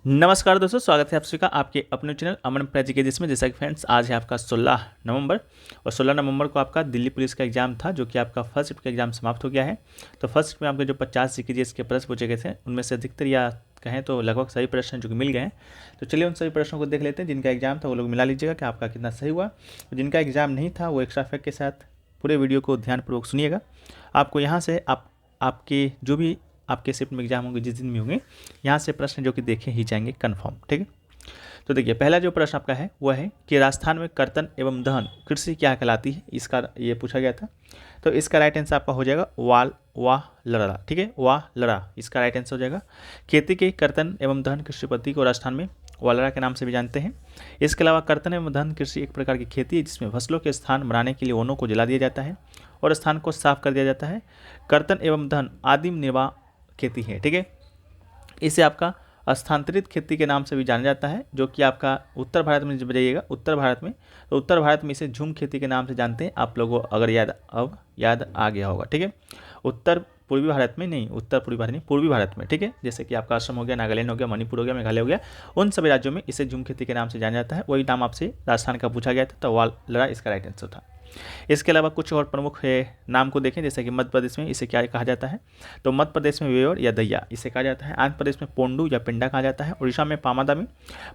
नमस्कार दोस्तों, स्वागत है आप सभी का आपके अपने चैनल अमन प्रैजी के जिसमें जैसा कि फ्रेंड्स आज है आपका 16 नवंबर और 16 नवंबर को आपका दिल्ली पुलिस का एग्जाम था जो कि आपका फर्स्ट शिफ्ट का एग्जाम समाप्त हो गया है। तो फर्स्ट शिफ्ट में आपके जो 50 जीके के प्रश्न पूछे गए थे उनमें से अधिकतर या कहें तो लगभग सभी प्रश्न जो कि मिल गए हैं। तो चलिए उन सभी प्रश्नों को देख लेते हैं। जिनका एग्जाम था वो लोग मिला लीजिएगा कि आपका कितना सही हुआ। जिनका एग्जाम नहीं था वो एक्स्ट्रा फैक्ट के साथ पूरे वीडियो को ध्यानपूर्वक सुनिएगा। आपको यहाँ से आपके जो भी आपके शिफ्ट में एग्जाम होंगे जिस दिन भी होंगे यहाँ से प्रश्न जो कि देखे ही जाएंगे कन्फर्म। ठीक है, तो देखिए पहला जो प्रश्न आपका है वह है कि राजस्थान में कर्तन एवं दहन कृषि क्या कहलाती है, इसका ये पूछा गया था। तो इसका राइट आंसर आपका हो जाएगा वाह लड़ा। ठीक है, वाह लड़ा इसका राइट आंसर हो जाएगा। खेती के कर्तन एवं दहन कृषि पद्धति को राजस्थान में वालड़ा के नाम से भी जानते हैं। इसके अलावा कर्तन एवं दहन कृषि एक प्रकार की खेती है जिसमें फसलों के स्थान बनाने के लिए वनों को जला दिया जाता है और स्थान को साफ कर दिया जाता है। कर्तन एवं दहन आदिम निर्वाह खेती है। ठीक है, इसे आपका स्थानांतरित खेती के नाम से भी जाना जाता है जो कि आपका उत्तर भारत में जब जाइएगा उत्तर भारत में तो उत्तर भारत में इसे झूम खेती के नाम से जानते हैं। आप लोगों को अगर याद आ गया होगा। ठीक है, उत्तर पूर्वी भारत में नहीं, उत्तर पूर्वी भारत नहीं, पूर्वी भारत में। ठीक है, जैसे कि आपका असम हो गया, नागालैंड हो गया, मणिपुर हो गया, मेघालय हो गया, उन सभी राज्यों में इसे झूम खेती के नाम से जाना जाता है। वही नाम आपसे राजस्थान का पूछा गया था तो वाल लड़ा इसका राइट आंसर था। इसके अलावा कुछ और प्रमुख नाम को देखें जैसे कि मध्य प्रदेश में इसे क्या कहा जाता है, तो मध्य प्रदेश में वेवर या दैया इसे कहा जाता है। आंध्र प्रदेश में पोंडू या पिंडा कहा जाता है। उड़ीसा में पामादा में,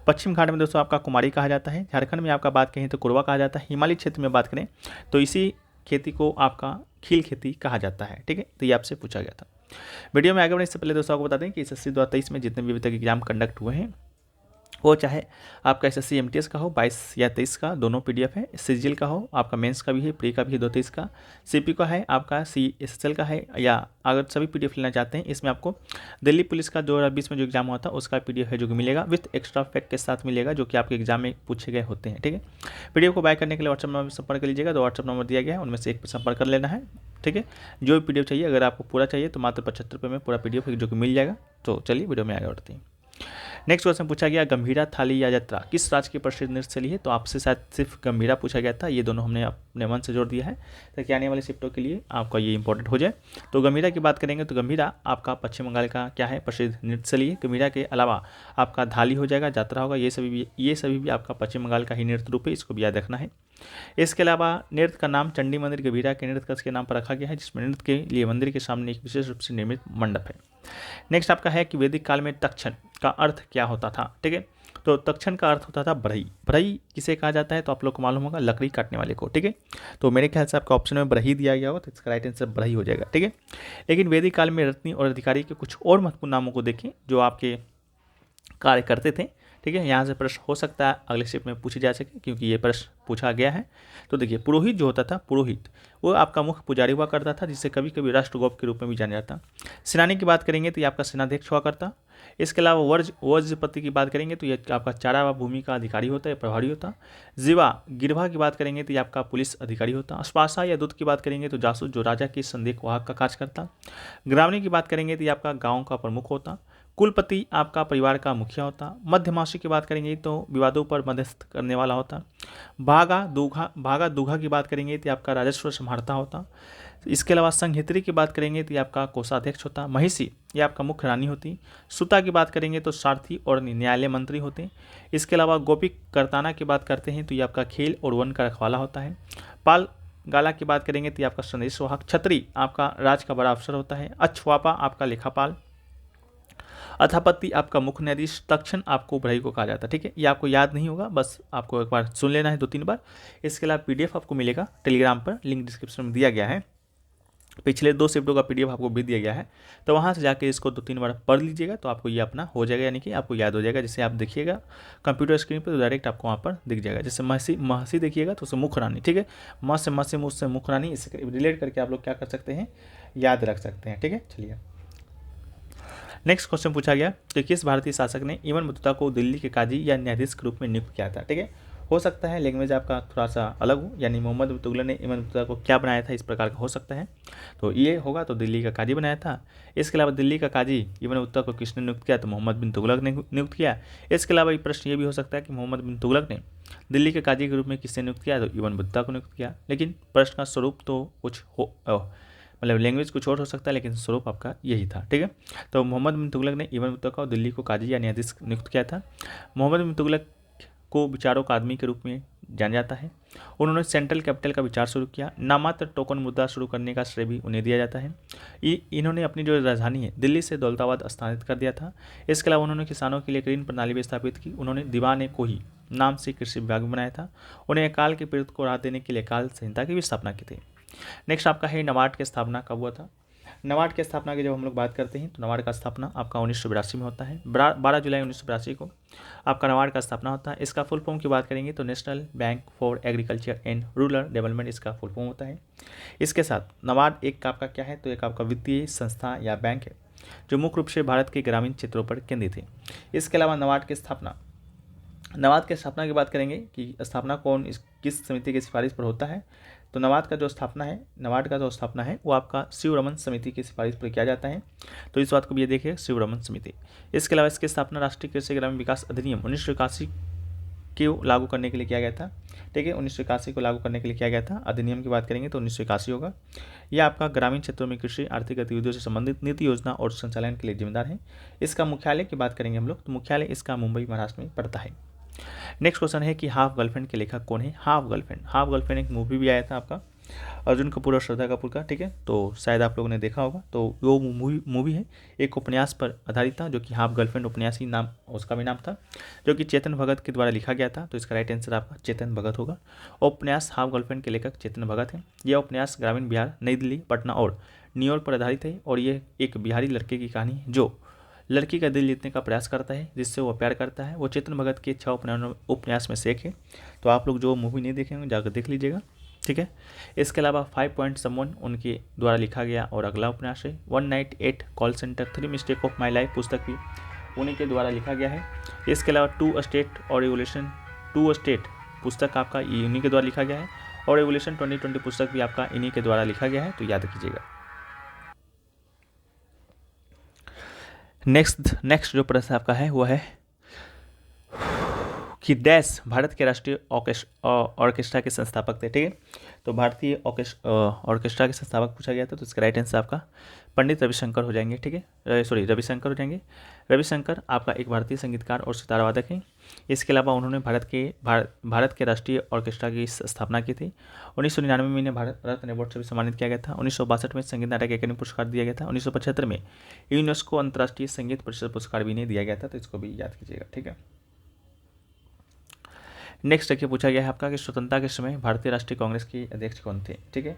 पश्चिम घाट में दोस्तों आपका कुमारी कहा जाता है। झारखंड में आपका बात कहें तो कुरवा कहा जाता है। हिमालय क्षेत्र में बात करें तो इसी खेती को आपका खील खेती कहा जाता है। ठीक है, तो ये आपसे पूछा गया था। वीडियो में आगे बढ़ने से पहले दोस्तों आपको बता दें कि एसएससी 2023 में जितने भी अभी तक एग्जाम कंडक्ट हुए हैं वो चाहे आपका एसएससी एमटीएस का हो 22 या 23 का दोनों पीडीएफ है, सीजीएल का हो आपका मेंस का भी है, प्री का भी है 2-23 का, सीपी का है आपका सीएसएसएल का है, या अगर सभी पीडीएफ लेना चाहते हैं इसमें आपको दिल्ली पुलिस का 2020 में जो एग्जाम हुआ था उसका पीडीएफ है जो कि मिलेगा विथ एक्स्ट्रा फैक्ट के साथ मिलेगा जो कि आपके एग्जाम में पूछे गए होते हैं। ठीक है, पीडीएफ को बाय करने के लिए व्हाट्सअप नंबर संपर्क कर लीजिएगा। तो व्हाट्सअप नंबर दिया गया है उनमें से एक पर संपर्क कर लेना है। ठीक है, जो भी पीडीएफ चाहिए अगर आपको पूरा चाहिए तो मात्र 75 रुपये में पूरा पीडीएफ जो कि मिल जाएगा। तो चलिए वीडियो में आगे बढ़ते हैं। नेक्स्ट क्वेश्चन पूछा गया गंभीरा थाली या यात्रा किस राज्य की प्रसिद्ध नृत्य शैली है। तो आपसे शायद सिर्फ गंभीरा पूछा गया था, ये दोनों हमने अपने मन से जोड़ दिया है ताकि आने वाले शिफ्टों के लिए आपका ये इंपॉर्टेंट हो जाए। तो गंभीरा की बात करेंगे तो गंभीरा आपका पश्चिम बंगाल का क्या है प्रसिद्ध नृत्य शैली है। गंभीरा के अलावा आपका धाली हो जाएगा, यात्रा होगा, ये सभी भी आपका पश्चिम बंगाल का ही नृत्य रूप है, इसको भी याद रखना है। इसके अलावा नृत्य का नाम चंडी मंदिर गंभीरा के नृत्य के नाम पर रखा गया है जिसमें नृत्य के लिए मंदिर के सामने एक विशेष रूप से निर्मित मंडप है। नेक्स्ट आपका है कि वैदिक काल में तक्षण का अर्थ क्या होता था। ठीक है, तो तक्षण का अर्थ होता था बढ़ई। बढ़ई किसे कहा जाता है तो आप लोग को मालूम होगा लकड़ी काटने वाले को। ठीक है, तो मेरे ख्याल से आपका ऑप्शन में बढ़ई दिया गया होगा तो इसका राइट आंसर बढ़ई हो जाएगा। ठीक है, लेकिन वैदिक काल में रत्नी और अधिकारी के कुछ और महत्वपूर्ण नामों को देखें जो आपके कार्य करते थे। ठीक है, यहाँ से प्रश्न हो सकता है अगले शिफ्ट में पूछे जा सके क्योंकि ये प्रश्न पूछा गया है। तो देखिए पुरोहित जो होता था, पुरोहित वो आपका मुख्य पुजारी हुआ करता था जिसे कभी कभी राष्ट्रगोप के रूप में भी जाना जाता। सेनानी की बात करेंगे तो ये आपका सेनाध्यक्ष हुआ करता। इसके अलावा वज्रपति की बात करेंगे तो ये आपका चारा व भूमि का अधिकारी होता है, प्रभारी होता। गिरवा की बात करेंगे तो ये आपका पुलिस अधिकारी होता। अश्वासा या दूत की बात करेंगे तो जासूस जो राजा के संदेश वाहक का कार्य करता। ग्रामणी की बात करेंगे तो ये आपका गाँव का प्रमुख होता। कुलपति आपका परिवार का मुखिया होता। मध्यमासी की बात करेंगे तो विवादों पर मध्यस्थ करने वाला होता। भागा दूघा की बात करेंगे तो आपका राजस्व संभालता होता। इसके अलावा संघित्री की बात करेंगे तो ये आपका कोषाध्यक्ष होता। महिषी ये आपका मुख्य रानी होती। सुता की बात करेंगे तो सारथी और न्यायालय मंत्री होते। इसके अलावा गोपिक करताना की बात करते हैं तो ये आपका खेल और वन का रखवाला होता है। पाल गाला की बात करेंगे तो ये आपका संदेश वाहक। छत्री आपका राज का बड़ा अफसर होता है। अछवापा आपका लेखापाल। अथापति आपका मुख्य न्यायाधीश। तक्षण आपको बढ़ई को कहा जाता है। ठीक है, ये आपको याद नहीं होगा, बस आपको एक बार सुन लेना है 2-3 बार। इसके अलावा पीडीएफ आपको मिलेगा टेलीग्राम पर, लिंक डिस्क्रिप्शन में दिया गया है। पिछले 2 शिफ्टों का पीडीएफ आपको भी दिया गया है तो वहाँ से जाके इसको 2-3 बार पढ़ लीजिएगा तो आपको ये अपना हो जाएगा, यानी कि आपको याद हो जाएगा। जैसे आप देखिएगा कंप्यूटर स्क्रीन पर तो डायरेक्ट आपको वहाँ पर दिख जाएगा। जैसे महसी देखिएगा तो उसे मुख्य रानी। ठीक है, मुझ से मुख्य रानी, इससे रिलेट करके आप लोग क्या कर सकते हैं, याद रख सकते हैं। ठीक है, चलिए नेक्स्ट क्वेश्चन पूछा गया कि किस भारतीय शासक ने इमन बतूता को दिल्ली के काजी या न्यायाधीश के रूप में नियुक्त किया था। ठीक है, हो सकता है लैंग्वेज आपका थोड़ा सा अलग हो, यानी मोहम्मद बिन तुगलक ने इमन बतूता को क्या बनाया था इस प्रकार का हो सकता है। तो ये होगा तो दिल्ली का काजी बनाया था। इसके अलावा दिल्ली का काजी इमन बतूता को किसने नियुक्त किया तो मोहम्मद बिन तुगलक ने नियुक्त किया। इसके अलावा ये प्रश्न ये भी हो सकता है कि मोहम्मद बिन तुगलक ने दिल्ली के काजी के रूप में किसने नियुक्त किया तो इमन बतूता को नियुक्त किया। लेकिन प्रश्न का स्वरूप तो कुछ मतलब लैंग्वेज कुछ और हो सकता है, लेकिन स्वरूप आपका यही था। ठीक है, तो मोहम्मद बिन तुगलक ने इब्न बतूता को दिल्ली को काजी या न्यायाधीश नियुक्त किया था। मोहम्मद बिन तुगलक को विचारों का आदमी के रूप में जाना जाता है। उन्होंने सेंट्रल कैपिटल का विचार शुरू किया। नामात्र टोकन मुद्रा शुरू करने का श्रेय भी उन्हें दिया जाता है। इन्होंने अपनी जो राजधानी है दिल्ली से दौलताबाद स्थानांतरित कर दिया था। इसके अलावा उन्होंने किसानों के लिए एक ऋण प्रणाली भी स्थापित की। उन्होंने दीवान कोही नाम से कृषि विभाग बनाया था। उन्हें अकाल के पीड़ित को राहत देने के लिए अकाल संहिता की भी स्थापना की थी। नेक्स्ट आपका है नबार्ड की स्थापना कब हुआ था। नबार्ड की स्थापना की जब हम लोग बात करते हैं तो नबार्ड का स्थापना आपका 1982 में होता है। 12 जुलाई 1982 को आपका नबार्ड का स्थापना होता है। इसका फुल फॉर्म की बात करेंगे तो national bank for agriculture and rural development इसका फुल फॉर्म होता है। इसके साथ नबार्ड एक आपका क्या है, तो एक आपका वित्तीय संस्था या बैंक है जो मुख्य रूप से भारत के ग्रामीण क्षेत्रों पर केंद्रित है। इसके अलावा नबार्ड की स्थापना की बात करेंगे कि स्थापना कौन किस समिति की सिफारिश पर होता है, तो नबार्ड का जो स्थापना है वो आपका शिवरमन समिति की सिफारिश पर किया जाता है। तो इस बात को भी ये देखिए, शिवरमन समिति। इसके अलावा इसकी स्थापना राष्ट्रीय कृषि ग्रामीण विकास अधिनियम 1981 को लागू करने के लिए किया गया था। ठीक है, 1981 को लागू करने के लिए किया गया था। अधिनियम की बात करेंगे तो 1981 होगा। यह आपका ग्रामीण क्षेत्रों में कृषि आर्थिक गतिविधियों से संबंधित नीति योजना और संचालन के लिए जिम्मेदार है। इसका मुख्यालय की बात करेंगे हम लोग, तो मुख्यालय इसका मुंबई महाराष्ट्र में पड़ता है। नेक्स्ट क्वेश्चन है कि हाफ गर्लफ्रेंड के लेखक कौन है। हाफ गर्लफ्रेंड एक मूवी भी आया था आपका अर्जुन कपूर और श्रद्धा कपूर का। ठीक है, तो शायद आप लोगों ने देखा होगा। तो वो मूवी है एक उपन्यास पर आधारित था जो कि हाफ गर्लफ्रेंड उपन्यास ही नाम उसका भी नाम था, जो कि चेतन भगत के द्वारा लिखा गया था। तो इसका राइट आंसर आपका चेतन भगत होगा। उपन्यास हाफ गर्लफ्रेंड के लेखक चेतन भगत हैं। यह उपन्यास ग्रामीण बिहार, नई दिल्ली, पटना और न्यूयॉर्क पर आधारित है और ये एक बिहारी लड़के की कहानी है जो लड़की का दिल जीतने का प्रयास करता है, जिससे वो प्यार करता है। वो चेतन भगत के 6 उपन्यास में से एक है। तो आप लोग जो मूवी नहीं देखेंगे जाकर देख लीजिएगा। ठीक है, इसके अलावा 5 पॉइंट समवन उनके द्वारा लिखा गया और अगला उपन्यास है 1 night at call centre 3 mistake of my life पुस्तक भी उन्हीं के द्वारा लिखा गया है। इसके अलावा 2 स्टेट पुस्तक आपका इन्हीं के द्वारा लिखा गया है और रेवोल्यूशन 2020 पुस्तक भी आपका इन्हीं के द्वारा लिखा गया है। तो याद कीजिएगा। नेक्स्ट जो प्रश्न आपका है वो है कि डैश भारत के राष्ट्रीय ऑर्केस्ट्रा के संस्थापक थे। ठीक है, तो भारतीय ऑर्केस्ट्रा के संस्थापक पूछा गया था। तो इसका राइट आंसर आपका पंडित रविशंकर हो जाएंगे। ठीक है, रविशंकर हो जाएंगे। रविशंकर आपका एक भारतीय संगीतकार और सितार वादक हैं। इसके अलावा उन्होंने भारत के राष्ट्रीय ऑर्केस्ट्रा की स्थापना की थी। 1999 में इन्हें भारत रत्न अवार्ड से भी सम्मानित किया गया था। 1962 में संगीत नाटक अकादमी पुरस्कार दिया गया था। 1975 में यूनेस्को अंतर्राष्ट्रीय संगीत परिषद पुरस्कार भी इन्हें दिया गया था। तो इसको भी याद कीजिएगा। ठीक है, नेक्स्ट देखिए पूछा गया है आपका कि स्वतंत्रता के समय भारतीय राष्ट्रीय कांग्रेस के अध्यक्ष कौन थे। ठीक है,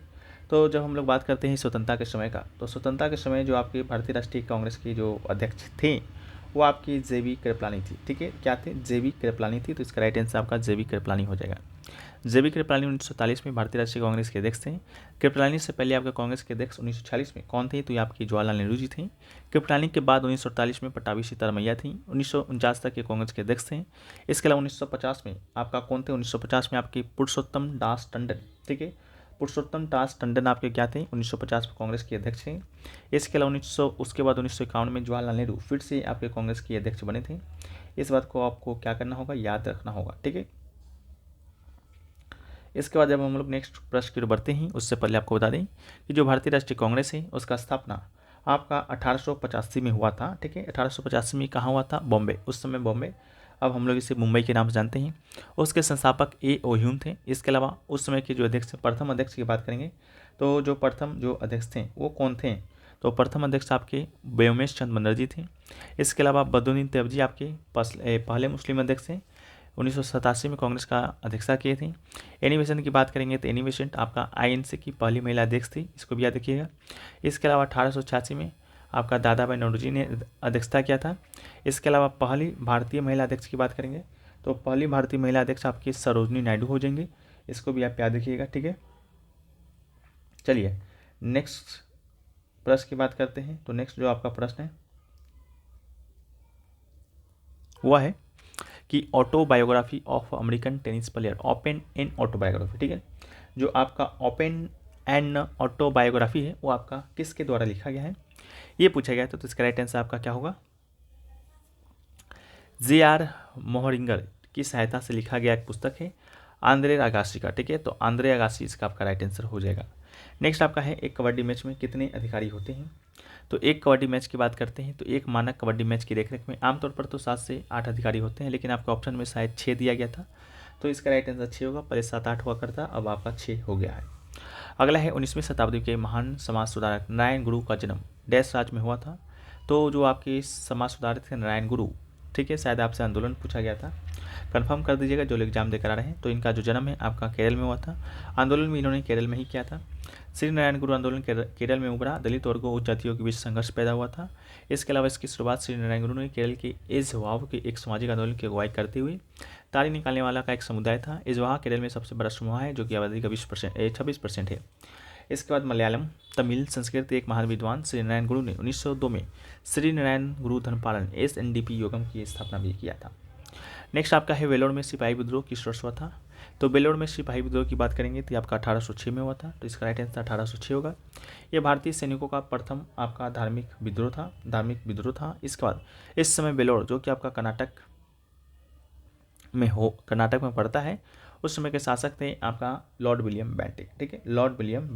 तो जब हम लोग बात करते हैं स्वतंत्रता के समय का, तो स्वतंत्रता के समय जो आपके भारतीय राष्ट्रीय कांग्रेस के जो अध्यक्ष थे वो आपकी जेबी कृपलानी थी। ठीक है, क्या थे, जेबी कृपलानी थी। तो इसका राइट आंसर आपका जेबी कृपलानी हो जाएगा। जेबी कृपलानी 1947 में भारतीय राष्ट्रीय कांग्रेस के अध्यक्ष थे। कृपलानी से पहले आपके कांग्रेस के अध्यक्ष 1946 में कौन थे, तो ये आपकी जवाहरलाल नेहरू जी थे। कृपलानी के बाद 1948 में पटाभी सीतारमैया थी। 1949 तक ये कांग्रेस के अध्यक्ष थे। इसके अलावा 1950 में आपका कौन थे, 1950 में आपके पुरुषोत्तम दास टंडन। ठीक है, पुरुषोत्तम दास टंडन आपके क्या थे, 1950 में कांग्रेस के अध्यक्ष थे। इसके अलावा उसके बाद 1951 में जवाहरलाल नेहरू फिर से आपके कांग्रेस के अध्यक्ष बने थे। इस बात को आपको क्या करना होगा, याद रखना होगा। ठीक है, इसके बाद जब हम लोग नेक्स्ट प्रश्न की ओर बढ़ते हैं उससे पहले आपको बता दें कि जो भारतीय राष्ट्रीय कांग्रेस है उसका स्थापना आपका 1885 में हुआ था। ठीक है, 1885 में कहाँ हुआ था, बॉम्बे। उस समय बॉम्बे, अब हम लोग इसे मुंबई के नाम से जानते हैं। उसके संस्थापक A.O. ह्यूम थे। इसके अलावा उस समय के जो अध्यक्ष, प्रथम अध्यक्ष की बात करेंगे तो जो प्रथम जो अध्यक्ष थे वो कौन थे, तो प्रथम अध्यक्ष आपके व्योमेश चंद्र बनर्जी थे। इसके अलावा बद्रुद्दीन तैयबजी आपके पहले मुस्लिम अध्यक्ष थे। 1987 में कांग्रेस का अध्यक्षता किए थे। एनिवेशन की बात करेंगे तो एनिवेशन आपका INC की पहली महिला अध्यक्ष थी, इसको भी याद रखिएगा। इसके अलावा 1886 में आपका दादा भाई नौरोजी ने अध्यक्षता किया था। इसके अलावा पहली भारतीय महिला अध्यक्ष की बात करेंगे तो पहली भारतीय महिला अध्यक्ष आपकी सरोजनी नायडू हो जाएंगे, इसको भी आप याद रखिएगा। ठीक है, चलिए नेक्स्ट प्रश्न की बात करते हैं। तो नेक्स्ट जो आपका प्रश्न है वह है कि autobiography of American tennis player, open and autobiography. ठीक है, जो आपका ओपन एंड ऑटोबायोग्राफी है वो आपका किसके द्वारा लिखा गया है, ये पूछा गया था। तो इसका राइट आंसर आपका क्या होगा, J.R. मोहरिंगर की सहायता से लिखा गया एक पुस्तक है आंद्रे अगासी का। ठीक है, तो आंद्रे अगासी इसका आपका राइट आंसर हो जाएगा। नेक्स्ट आपका है एक कबड्डी मैच में कितने अधिकारी होते हैं। तो एक कबड्डी मैच की बात करते हैं तो एक मानक कबड्डी मैच की देखरेख में आमतौर पर तो 7 से 8 अधिकारी होते हैं, लेकिन आपके ऑप्शन में शायद 6 दिया गया था, तो इसका राइट आंसर 6 होगा। पहले 7-8 हुआ करता, अब आपका 6 हो गया है। अगला है 19वीं शताब्दी के महान समाज सुधारक नारायण गुरु का जन्म डैश राज्य में हुआ था। तो जो आपके समाज सुधारक थे नारायण गुरु, ठीक है, शायद आपसे आंदोलन पूछा गया था, कंफर्म कर दीजिएगा जो लोग एग्जाम देकर आ रहे हैं। तो इनका जो जन्म है आपका केरल में हुआ था, आंदोलन भी इन्होंने केरल में ही किया था। श्री नारायण गुरु आंदोलन केरल में उभरा, दलित वर्गों उच्च जातियों के बीच संघर्ष पैदा हुआ था। इसके अलावा इसकी शुरुआत श्री नारायण गुरु ने केरल के एजवाव के एक सामाजिक आंदोलन की अगुवाई करते हुए ताली निकालने वाला का एक समुदाय था। एजवाह केरल में सबसे बड़ा समूह है जो कि आबादी का 26% है। इसके बाद मलयालम, तमिल, संस्कृत एक महान विद्वान श्री नारायण गुरु ने 1902 में श्री नारायण गुरु धर्मपालन SNDP योगम की स्थापना भी किया था। नेक्स्ट आपका है वेलोर में सिपाही विद्रोह किस वर्ष हुआ था। तो वेलोर में सिपाही विद्रोह की बात करेंगे तो आपका 1806 में हुआ था, तो इसका राइट आंसर 1806 होगा। यह भारतीय सैनिकों का प्रथम आपका धार्मिक विद्रोह था। इसके बाद इस समय वेलोर जो कि आपका कर्नाटक में पड़ता है, उस समय के शासक थे आपका लॉर्ड विलियम बेंटिक, ठीक है, लॉर्ड विलियम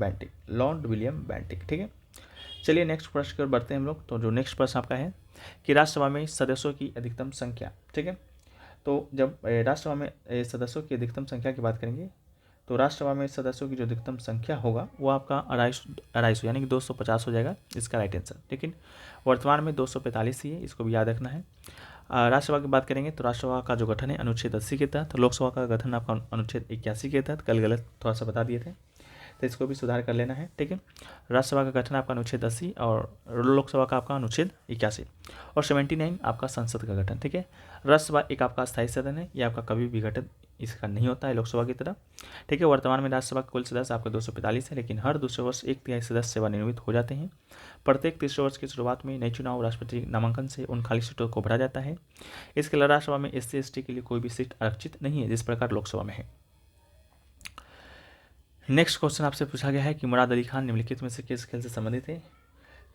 बेंटिक, ठीक है। चलिए नेक्स्ट प्रश्न की ओर बढ़ते हैं हम लोग। तो जो नेक्स्ट प्रश्न आपका है कि राज्यसभा में सदस्यों की अधिकतम संख्या, ठीक है। तो जब राज्यसभा में सदस्यों की अधिकतम संख्या की बात करेंगे तो राज्यसभा में सदस्यों की जो अधिकतम संख्या होगा वो आपका 250 यानी कि 250 हो जाएगा इसका राइट आंसर, लेकिन वर्तमान में 245 ही है, इसको भी याद रखना है। राज्यसभा की बात करेंगे तो राज्यसभा का जो गठन है अनुच्छेद 80 के तहत, लोकसभा का गठन आपका अनुच्छेद 81 के तहत, कल गलत थोड़ा सा बता दिए थे तो इसको भी सुधार कर लेना है, ठीक है। राज्यसभा का गठन आपका अनुच्छेद 80 और लोकसभा का आपका अनुच्छेद 81 और 79 आपका संसद का गठन, ठीक है। राज्यसभा एक आपका स्थायी सदन है, ये आपका कभी विघटित इसका नहीं होता है लोकसभा की तरह, ठीक है। वर्तमान में राज्यसभा के कुल सदस्य आपका 245 है, लेकिन हर दूसरे वर्ष 1/3 सदस्य सेवानिवृत्त हो जाते हैं। प्रत्येक तीसरे वर्ष की शुरुआत में नए चुनाव राष्ट्रपति नामांकन से उन खाली सीटों को भरा जाता है। इसके अलावा राज्यसभा में SC/ST के लिए कोई भी सीट आरक्षित नहीं है जिस प्रकार लोकसभा में है। नेक्स्ट क्वेश्चन आपसे पूछा गया है कि मुराद अली खान निम्नलिखित में से किस खेल से संबंधित है।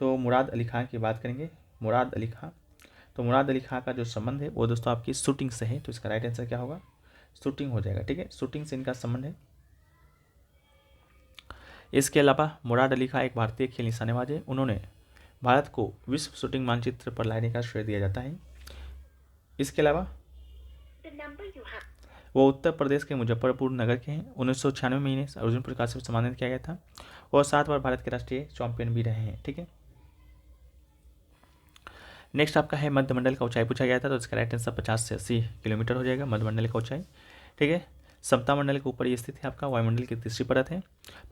तो मुराद अली खान की बात करेंगे, मुराद अली खान का जो संबंध है वो दोस्तों आपकी शूटिंग से है, तो इसका राइट आंसर क्या होगा, शूटिंग हो जाएगा, ठीक है। शूटिंग से इनका संबंध है। इसके अलावा मुराद अली खान एक भारतीय खेल निशानेबाज है, उन्होंने भारत को विश्व शूटिंग मानचित्र पर लाने का श्रेय दिया जाता है। इसके अलावा वो उत्तर प्रदेश के मुजफ्फरपुर नगर के हैं। 1996 में इन्हें अर्जुन पुरस्कार से सम्मानित किया गया था और 7 बार भारत के राष्ट्रीय चैंपियन भी रहे हैं, ठीक है। नेक्स्ट आपका है मध्यमंडल का ऊंचाई पूछा गया था, तो इसका राइट आंसर 50 से 80 किलोमीटर हो जाएगा मध्यमंडल का ऊंचाई, ठीक है। समता मंडल के ऊपर ये स्थित है आपका वायुमंडल की तीसरी परत है,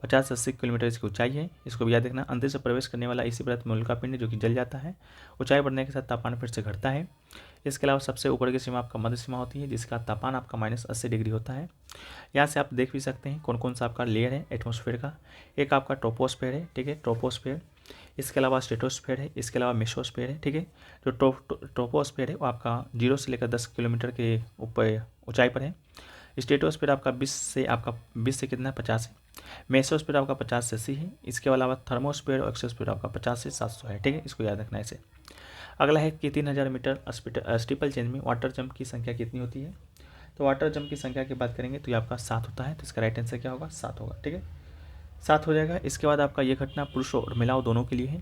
50 से 80 किलोमीटर इसकी ऊंचाई है, इसको भी याद रखना। अंतरिक्ष से प्रवेश करने वाला इसी परत में उल्का पिंड जो कि जल जाता है, ऊंचाई बढ़ने के साथ तापमान फिर से घटता है। इसके अलावा सबसे ऊपर की सीमा आपका मध्य सीमा होती है जिसका तापमान आपका -80 डिग्री होता है। यहाँ से आप देख भी सकते हैं कौन कौन सा आपका लेयर है एटमॉस्फेयर का। एक आपका ट्रोपोस्फेयर है, ठीक है, ट्रोपोस्फेयर। इसके अलावा स्ट्रेटोस्फेयर है, इसके अलावा मेसोस्फेयर है, ठीक है। जो ट्रोपोस्फेयर है वो आपका 0 से लेकर 10 किलोमीटर के ऊपर ऊंचाई पर है। स्ट्रेटोस्फेयर आपका 20 से कितना 50 है। मेसोस्फेयर आपका 50 से 80 है। इसके अलावा थर्मोस्फेयर और एक्सोस्फेयर आपका 50 से 700 है, ठीक है, इसको याद रखना है इसे। अगला है कि 3000 मीटर स्टीपल चेंज में वाटर जंप की संख्या कितनी होती है। तो वाटर जंप की संख्या की बात करेंगे तो ये आपका 7 होता है, तो इसका राइट आंसर क्या होगा, 7 होगा, ठीक है, 7 हो जाएगा। इसके बाद आपका ये घटना पुरुषों और महिलाओं दोनों के लिए है।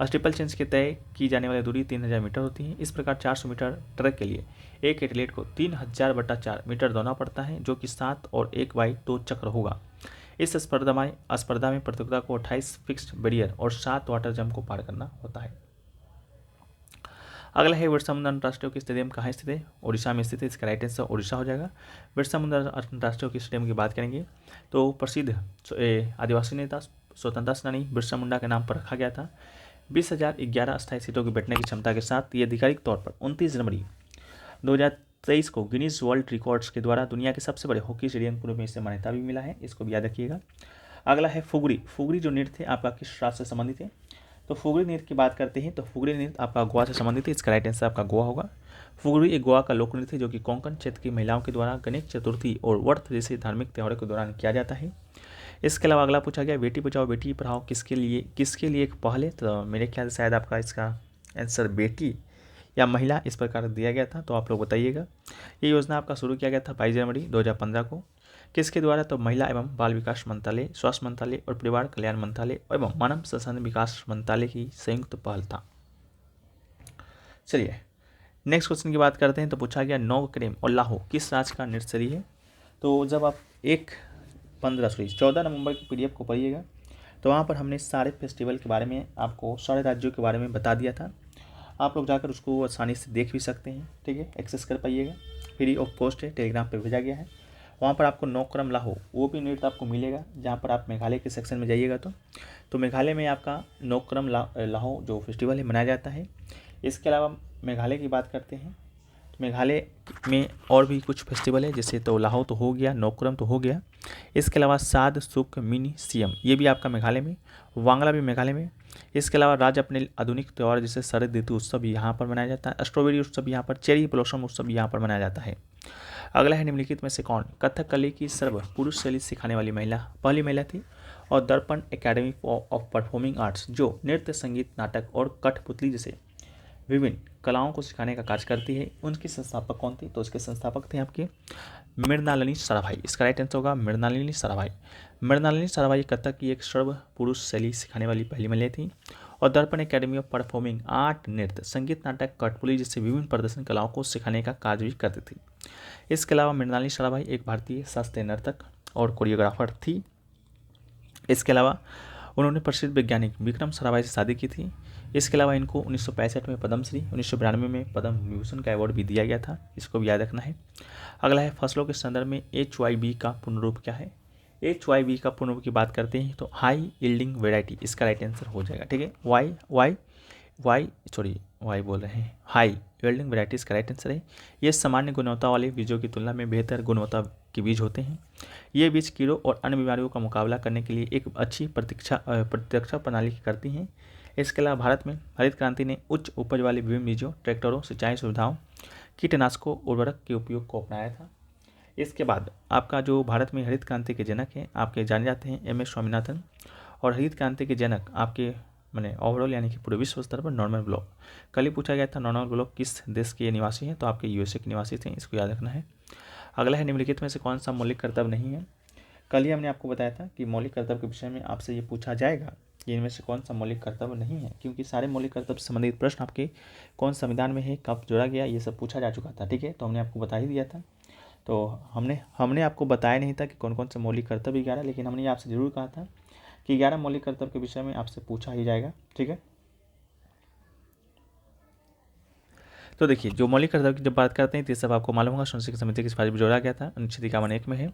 स्टीपल चेंज के तय की जाने वाली दूरी 3000 मीटर होती है। इस प्रकार 400 मीटर ट्रैक के लिए एक एथलीट को 3000/4 मीटर दौड़ना पड़ता है जो कि 7 और 1/2 चक्र होगा। इस स्पर्धा में प्रतियोगिता को 28 फिक्स्ड बैरियर और 7 वाटर जंप को पार करना होता है। अगला है बिरसा मुंडा अंतर्राष्ट्रीय स्टेडियम कहाँ स्थित है, उड़ीसा में स्थित है, इसका राइट आंसर उड़ीसा हो जाएगा। बिरसा मुंडा अंतर्राष्ट्रीय स्टेडियम की बात करेंगे तो प्रसिद्ध आदिवासी नेता स्वतंत्रता सेनानी बिरसा मुंडा के नाम पर रखा गया था। 20,011 अस्थायी सीटों की बैठने की क्षमता के साथ ये आधिकारिक तौर पर 29 जनवरी 2023 को गिनीज वर्ल्ड रिकॉर्ड्स के द्वारा दुनिया के सबसे बड़े हॉकी स्टेडियम के रूप में इसे मान्यता भी मिला है, इसको भी याद रखिएगा। अगला है फुगड़ी जो नृत्य है आपका किस राज्य से संबंधित है। तो फुगड़ी नृत्य की बात करते हैं तो फुगड़ी नृत्य आपका गोवा से संबंधित है, इसका राइट आंसर आपका गोवा होगा। फुगड़ी एक गोवा का लोक नृत्य है जो कि कोंकण क्षेत्र की महिलाओं के द्वारा गणेश चतुर्थी और व्रत जैसे धार्मिक त्योहारों के दौरान किया जाता है। इसके अलावा अगला पूछा गया बेटी बचाओ बेटी पढ़ाओ किसके लिए एक पहल है। तो मेरे ख्याल से शायद आपका इसका आंसर बेटी या महिला इस प्रकार दिया गया था, तो आप लोग बताइएगा। ये योजना आपका शुरू किया गया था 22 जनवरी 2015 को, किसके द्वारा? तो महिला एवं बाल विकास मंत्रालय, स्वास्थ्य मंत्रालय और परिवार कल्याण मंत्रालय एवं मानव संसाधन विकास मंत्रालय की संयुक्त पहल था। चलिए नेक्स्ट क्वेश्चन की बात करते हैं। तो पूछा गया नौकरेम और लाहो किस राज्य का नृत्य है? तो जब आप 14 नवंबर की PDF को पढ़िएगा तो वहाँ पर हमने सारे फेस्टिवल के बारे में आपको सारे राज्यों के बारे में बता दिया था। आप लोग जाकर उसको आसानी से देख भी सकते हैं, ठीक है, एक्सेस कर पाइएगा, फ्री ऑफ कॉस्ट है, टेलीग्राम पे भेजा गया है। वहाँ पर आपको नौकरम लाहो वो भी नृत्य आपको मिलेगा। जहाँ पर आप मेघालय के सेक्शन में जाइएगा तो मेघालय में आपका नौकरम लाहो जो फेस्टिवल है मनाया जाता है। इसके अलावा मेघालय की बात करते हैं तो मेघालय में और भी कुछ फेस्टिवल है, जैसे तो लाहो तो हो गया, नौकरम तो हो गया। इसके अलावा साद सुक मिनी सियम ये भी आपका मेघालय में, वांगला भी मेघालय में। इसके अलावा राज्य अपने आधुनिक त्यौहार जैसे शरद ऋतु उत्सव यहाँ पर मनाया जाता है, स्ट्रॉबेरी उत्सव यहाँ पर, चेरी ब्लॉसम उत्सव यहाँ पर मनाया जाता है। अगला है निम्नलिखित में से कौन कथकली की सर्व पुरुष शैली सिखाने वाली महिला? पहली महिला थी और दर्पण एकेडमी ऑफ परफॉर्मिंग आर्ट्स जो नृत्य, संगीत, नाटक और कठपुतली जैसे विभिन्न कलाओं को सिखाने का कार्य करती है। उनकी संस्थापक कौन थी? तो उसके संस्थापक थे आपके मृणालिनी साराभाई। इसका राइट आंसर होगा मृणालिनी साराभाई। मृणालिनी साराभाई कथक की एक सर्व पुरुष शैली सिखाने वाली पहली महिला थी और दर्पण एकेडमी ऑफ परफॉर्मिंग आर्ट नृत्य, संगीत, नाटक, कठपुतली जैसे विभिन्न प्रदर्शन कलाओं को सिखाने का कार्य भी करती थी। इसके अलावा मृणालिनी साराभाई एक भारतीय शास्त्रीय नर्तक और कोरियोग्राफर थी। इसके अलावा उन्होंने प्रसिद्ध वैज्ञानिक विक्रम साराभाई से शादी की थी। इसके अलावा इनको 1965 में पद्मश्री, 1992 में पद्म विभूषण का अवार्ड भी दिया गया था, इसको भी याद रखना है। अगला है फसलों के संदर्भ में HYV का पूर्ण रूप क्या है? HYV का पूर्ण रूप की बात करते हैं तो हाई यील्डिंग वेराइटी, इसका राइट आंसर हो जाएगा, ठीक है। वाई बोल रहे हैं, हाई यील्डिंग वेराइटीज़ का राइट आंसर है। ये सामान्य गुणवत्ता वाले बीजों की तुलना में बेहतर गुणवत्ता के बीज होते हैं। ये बीज कीड़ों और अन्य बीमारियों का मुकाबला करने के लिए एक अच्छी प्रतिरक्षा प्रणाली करती हैं। इसके अलावा भारत में हरित क्रांति ने उच्च उपज वाले विभिन्न बीजों, ट्रैक्टरों, सिंचाई सुविधाओं, कीटनाशकों, उर्वरक के उपयोग को अपनाया था। इसके बाद आपका जो भारत में हरित क्रांति के जनक हैं आपके जाने जाते हैं MS स्वामीनाथन, और हरित क्रांति के जनक आपके मैंने ओवरऑल यानी कि पूरे विश्व स्तर पर नॉर्मन ब्लॉक। कल ही पूछा गया था नॉर्मन ब्लॉक किस देश के निवासी हैं, तो आपके USA के निवासी थे, इसको याद रखना है। अगला है निम्नलिखित में से कौन सा मौलिक कर्तव्य नहीं है? कल ही हमने आपको बताया था कि मौलिक कर्तव्य के विषय में आपसे ये पूछा जाएगा कि इनमें से कौन सा मौलिक कर्तव्य नहीं है, क्योंकि सारे मौलिक कर्तव्य से संबंधित प्रश्न आपके कौन संविधान में है, कब जोड़ा गया, ये सब पूछा जा चुका था, ठीक है। तो हमने आपको बता ही दिया था। तो हमने आपको बताया नहीं था कि कौन कौन से मौलिक कर्तव्य 11, लेकिन हमने आपसे जरूर कहा था कि 11 मौलिक कर्तव्य के विषय में आपसे पूछा ही जाएगा, ठीक है। तो देखिए जो मौलिक कर्तव्य की जब बात करते हैं तो ये सब आपको मालूम होगा संसदीय समिति की सिफारिश में जोड़ा गया था, अनुच्छेद 51(1) में है।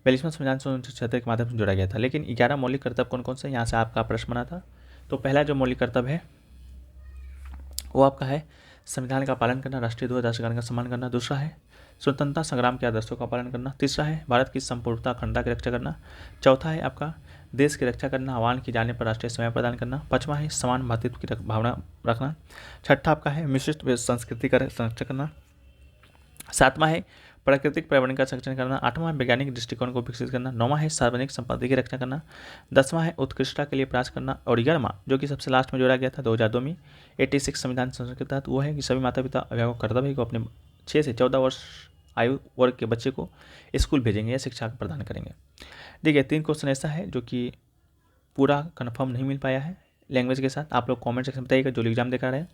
42वां संविधान 1976 के माध्यम से जोड़ा गया था। लेकिन 11 मौलिक कर्तव्य कौन कौन से यहाँ से आपका प्रश्न बना था। तो पहला जो मौलिक कर्तव्य है वो आपका है संविधान का पालन करना, राष्ट्रीय ध्वज राष्ट्रगान का सम्मान करना। दूसरा है स्वतंत्रता संग्राम के आदर्शों का पालन करना। तीसरा है भारत की संपूर्णता अखंडता की रक्षा करना। चौथा है आपका देश की रक्षा करना, आह्वान की जाने पर राष्ट्रीय सेवाएं प्रदान करना। पांचवा है समान भातृत्व की भावना रखना। छठा आपका है मिश्रित संस्कृति का संरक्षण करना। सातवां है प्राकृतिक पर्यावरण का संरक्षण करना। आठवां है वैज्ञानिक दृष्टिकोण को विकसित करना। नौवां है सार्वजनिक संपत्ति की रक्षा करना। 10वां है उत्कृष्टता के लिए प्रयास करना। और 11वां जो कि सबसे लास्ट में जोड़ा गया था 2002 में 86 संविधान संशोधन के तहत, वो है कि सभी माता पिता अभिभावक कर्तव्य है को अपने 6 से 14 वर्ष आयु वर्ग के बच्चे को स्कूल भेजेंगे या शिक्षा प्रदान करेंगे। देखिए 3 क्वेश्चन ऐसा है जो कि पूरा कन्फर्म नहीं मिल पाया है लैंग्वेज के साथ। आप लोग कमेंट सेक्शन में बताइएगा जो एग्जाम देकर रहे हैं।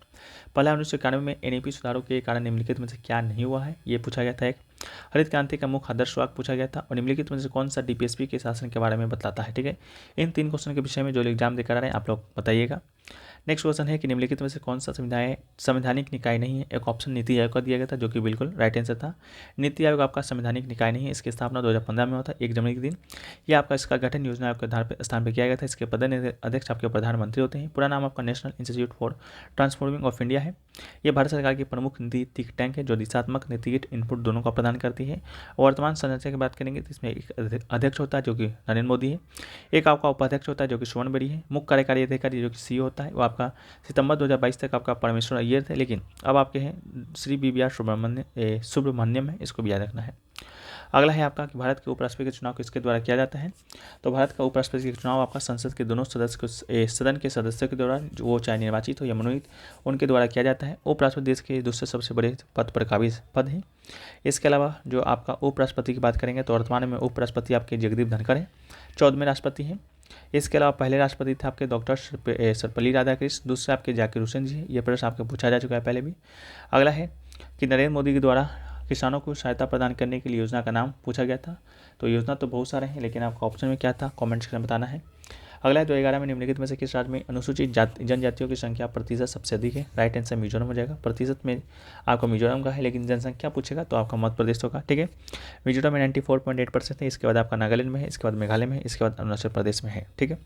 पहला 1991 में NEP सुधारों के कारण निम्नलिखित में से क्या नहीं हुआ है, ये पूछा गया था। एक हरित क्रांति का मुख्य आदर्श वाक्य पूछा गया था और निम्नलिखित में से कौन सा DPSP के शासन के बारे में बताता है, ठीक है। इन 3 क्वेश्चन के विषय में जो एग्जाम देकर रहे हैं आप लोग बताइएगा। नेक्स्ट क्वेश्चन है कि निम्नलिखित में से कौन सा संवैधानिक निकाय नहीं है। एक ऑप्शन नीति आयोग का दिया गया था जो कि बिल्कुल राइट आंसर था। नीति आयोग आपका संवैधानिक निकाय नहीं है। इसकी स्थापना 2015 में हुआ था 1 जनवरी के दिन। यह आपका इसका गठन योजना आयोग के आधार पर स्थान पर किया गया था। इसके अध्यक्ष आपके प्रधानमंत्री होते हैं। पूरा नाम आपका national institute for transforming of India है। ये भारत सरकार की प्रमुख नीति थिंक टैंक है जो दिशात्मक नीतिगत इनपुट दोनों का प्रदान करती है। वर्तमान संरचना की बात करेंगे तो इसमें एक अध्यक्ष होता है जो कि नरेंद्र मोदी है। एक आपका उपाध्यक्ष होता है जो कि सुवर्ण बेरी है। मुख्य कार्यकारी अधिकारी जो कि CEO होता है वो आपका सितंबर 2022 तक आपका परमेश्वर अय्यर थे, लेकिन अब आपके हैं श्री BVR सुब्रमण्यम है, इसको भी याद रखना है। अगला है आपका कि भारत के उपराष्ट्रपति के चुनाव किसके द्वारा किया जाता है। तो भारत का उपराष्ट्रपति का चुनाव आपका संसद के दोनों सदन के सदस्यों के द्वारा, जो वो चाहे निर्वाचित हो या मनोनीत, उनके द्वारा किया जाता है। उपराष्ट्रपति देश के दूसरे सबसे बड़े पद पर काबिज पद है। इसके अलावा जो आपका उपराष्ट्रपति की बात करेंगे तो वर्तमान में उपराष्ट्रपति आपके जगदीप धनखड़ हैं, 14वें राष्ट्रपति हैं। इसके अलावा पहले राष्ट्रपति थे आपके डॉक्टर सर्वपल्ली राधाकृष्ण, दूसरे आपके जाकिर हुसैन जी। ये प्रश्न आपको पूछा जा चुका है पहले भी। अगला है कि नरेंद्र मोदी के द्वारा किसानों को सहायता प्रदान करने के लिए योजना का नाम पूछा गया था। तो योजना तो बहुत सारे हैं, लेकिन आपका ऑप्शन में क्या था, कमेंट सेक्शन में बताना है। अगला है 2011 में निम्नलिखित में से किस राज्य में अनुसूचित जनजातियों की संख्या प्रतिशत सबसे अधिक है। राइट आंसर मिजोरम हो जाएगा। प्रतिशत में आपका मिजोरम का है, लेकिन जनसंख्या पूछेगा तो आपका मध्य प्रदेश होगा। ठीक है, मिजोरम में 94.8% है। इसके बाद आपका नागालैंड में है, इसके बाद मेघालय में है, इसके बाद अरुणाचल प्रदेश में है। ठीक है,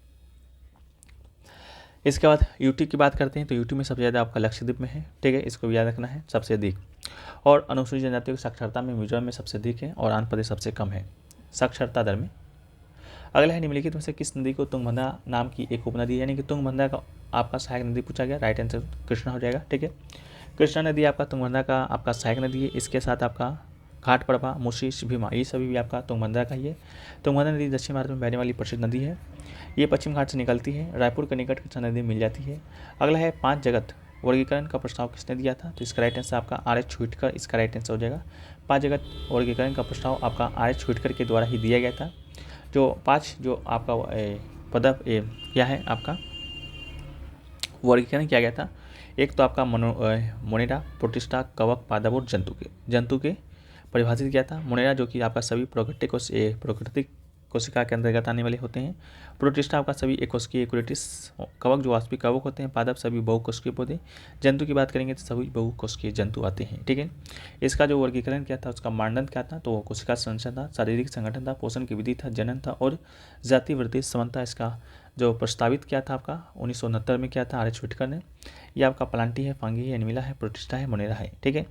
इसके बाद यूटी की बात करते हैं तो यूटी में सबसे ज़्यादा आपका लक्षद्वीप में है। ठीक है, इसको भी याद रखना है, सबसे अधिक। और अनुसूचित जनजातियों की साक्षरता में मिजोरम में सबसे अधिक है और आंध्र प्रदेश सबसे कम है साक्षरता दर में। अगला है निम्नलिखित में से किस नदी को तुंगभद्रा नाम की एक उपनदी, यानी कि तुंगभद्रा का आपका सहायक नदी पूछा गया। राइट आंसर कृष्णा हो जाएगा। ठीक है, कृष्णा नदी आपका तुंगभद्रा का आपका सहायक नदी है। इसके साथ आपका घाटप्रभा, मुशीश, भीमा, ये सभी भी आपका तुंगभद्रा का ही है। तुंगभद्रा नदी दक्षिण भारत में बहने वाली प्रसिद्ध नदी है। ये पश्चिम घाट से निकलती है, रायपुर के निकट कृष्णा नदी मिल जाती है। अगला है 5 जगत वर्गीकरण का प्रस्ताव किसने दिया था। तो इसका राइट आंसर आपका आर एच छुटकर, इसका राइट आंसर हो जाएगा। 5 जगत वर्गीकरण का प्रस्ताव आपका आर एच छुटकर के द्वारा ही दिया गया था। जो 5 जो आपका पदक क्या है आपका वर्गीकरण किया गया था, एक तो आपका मोनेरा, प्रोटिस्टा, कवक, पादप और जंतु के परिभाषित किया था। मोनेरा जो कि आपका सभी प्राकृतिक कोशिका के अंतर्गत आने वाले होते हैं। प्रोटिस्टा आपका सभी एकोशिकीय यूकेरियोट्स, कवक जो वास्तविक कवक होते हैं, पादप सभी बहुकोशिकीय पौधे, जंतु की बात करेंगे तो सभी बहुकोशिकीय जंतु आते हैं। ठीक है, इसका जो वर्गीकरण क्या था, उसका मानदंड क्या था, तो कोशिका संरचना था, शारीरिक संगठन था, पोषण की विधि था, जनन था और जाति वृद्धि समानता। इसका जो प्रस्तावित किया था आपका 1969 में किया था आर एच व्हिटकर ने। ये आपका प्लांटी है, फांगी है, एनिमिला है, प्रोटिस्टा है, मोनेरा है। ठीक है,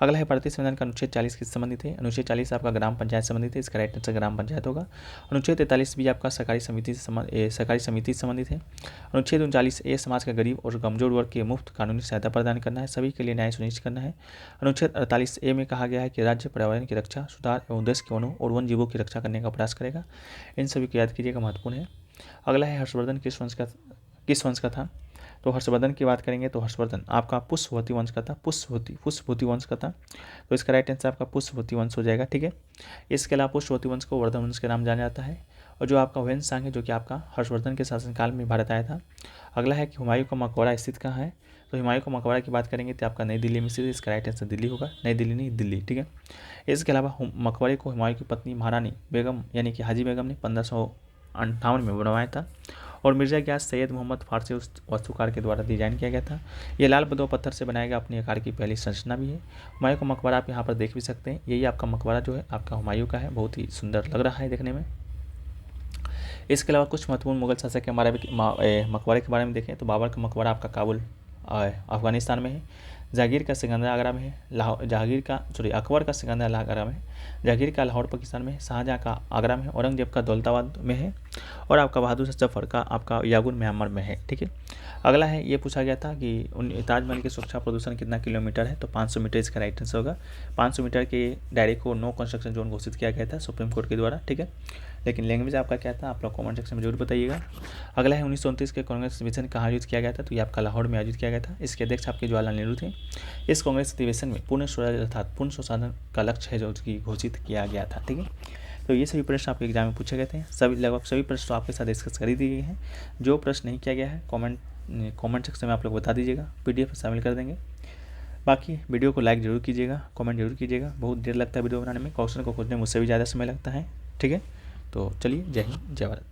अगला है भारतीय संविधान का अनुच्छेद 40 किस संबंधित है। अनुच्छेद 40 आपका ग्राम पंचायत संबंधित है। इसका राइट आंसर ग्राम पंचायत होगा। अनुच्छेद 43 भी आपका सहकारी समिति से संबंधित है। अनुच्छेद 39A समाज के गरीब और कमजोर वर्ग के मुफ्त कानूनी सहायता प्रदान करना है, सभी के लिए न्याय सुनिश्चित करना है। अनुच्छेद 48A में कहा गया है कि राज्य पर्यावरण की रक्षा, सुधार एवं देश के वनों और वन जीवों की रक्षा करने का प्रयास करेगा। इन सभी को याद कीजिएगा, महत्वपूर्ण है। अगला है हर्षवर्धन किस वंश का था। तो हर्षवर्धन की बात करेंगे तो हर्षवर्धन आपका पुष्पवती वंश का था। पुष्पवती वंश का था, तो इसका राइट आंसर आपका पुष्पवती वंश हो जाएगा। ठीक है, इसके अलावा पुष्पवती वंश को वर्धन वंश के नाम जाना जाता है। और जो आपका वैनसांग है, जो कि आपका हर्षवर्धन के शासनकाल में भारत आया था। अगला है कि हुमायूं का मकबरा स्थित कहाँ है। तो हुमायूं का मकबरा की बात करेंगे तो आपका नई दिल्ली में स्थित है। इसका राइट आंसर दिल्ली होगा, नई दिल्ली नहीं दिल्ली। ठीक है, इसके अलावा मकबरे को हुमायूं की पत्नी महारानी बेगम यानी कि हाजी बेगम ने 1558 में बनवाया था। और मिर्जा गयास सैयद मोहम्मद फारसी वास्तुकार के द्वारा डिजाइन किया गया था। ये लाल बदौ पत्थर से बनाया गया अपने आकार की पहली संरचना भी है। हुमायूं का मकबरा आप यहाँ पर देख भी सकते हैं। यही आपका मकबरा जो है आपका हुमायूं का है, बहुत ही सुंदर लग रहा है देखने में। इसके अलावा कुछ महत्वपूर्ण मुगल शासक के मकबरे के बारे में देखें तो बाबर का मकबरा आपका काबुल अफगानिस्तान में है। जहांगीर का सिकंदर आगरा में है। अकबर का सिकंदर आगरा में है। जहांगीर का लाहौर पाकिस्तान में है। शाहजहाँ का आगरा में है। औरंगजेब का दौलताबाद में है। और आपका बहादुर जफर का आपका यागुन म्यांमार में है। ठीक है, अगला है ये पूछा गया था कि ताजमहल की सुरक्षा प्रदूषण कितना किलोमीटर है। तो 500 मीटर इसका राइट आंसर होगा। 500 मीटर के दायरे को नो कंस्ट्रक्शन जोन घोषित किया गया था सुप्रीम कोर्ट के द्वारा। ठीक है, लेकिन लैंग्वेज आपका क्या था, आप लोग कमेंट सेक्शन में जरूर बताइएगा। अगला है 1929 के कांग्रेस अधिवेशन कहाँ आयोजित किया गया था। तो ये आपका लाहौर में आयोजित किया गया था। इसके अध्यक्ष आपके जवाहरलाल नेहरू थे। इस कांग्रेस अधिवेशन में पूर्ण स्वराज अर्थात पूर्ण स्वशासन का लक्ष्य है जो उसकी घोषित किया गया था। ठीक है, तो ये सभी प्रश्न आपके एग्जाम में पूछे गए थे। लगभग सभी प्रश्न आपके साथ डिस्कस कर दिए गए हैं। जो प्रश्न नहीं किया गया है कमेंट सेक्शन में आप लोग बता दीजिएगा, PDF शामिल कर देंगे। बाकी वीडियो को लाइक जरूर कीजिएगा, कमेंट जरूर कीजिएगा। बहुत देर लगता है वीडियो बनाने में, क्वेश्चन को खोजने में मुझसे भी ज़्यादा समय लगता है। ठीक है, तो चलिए, जय हिंद, जय भारत।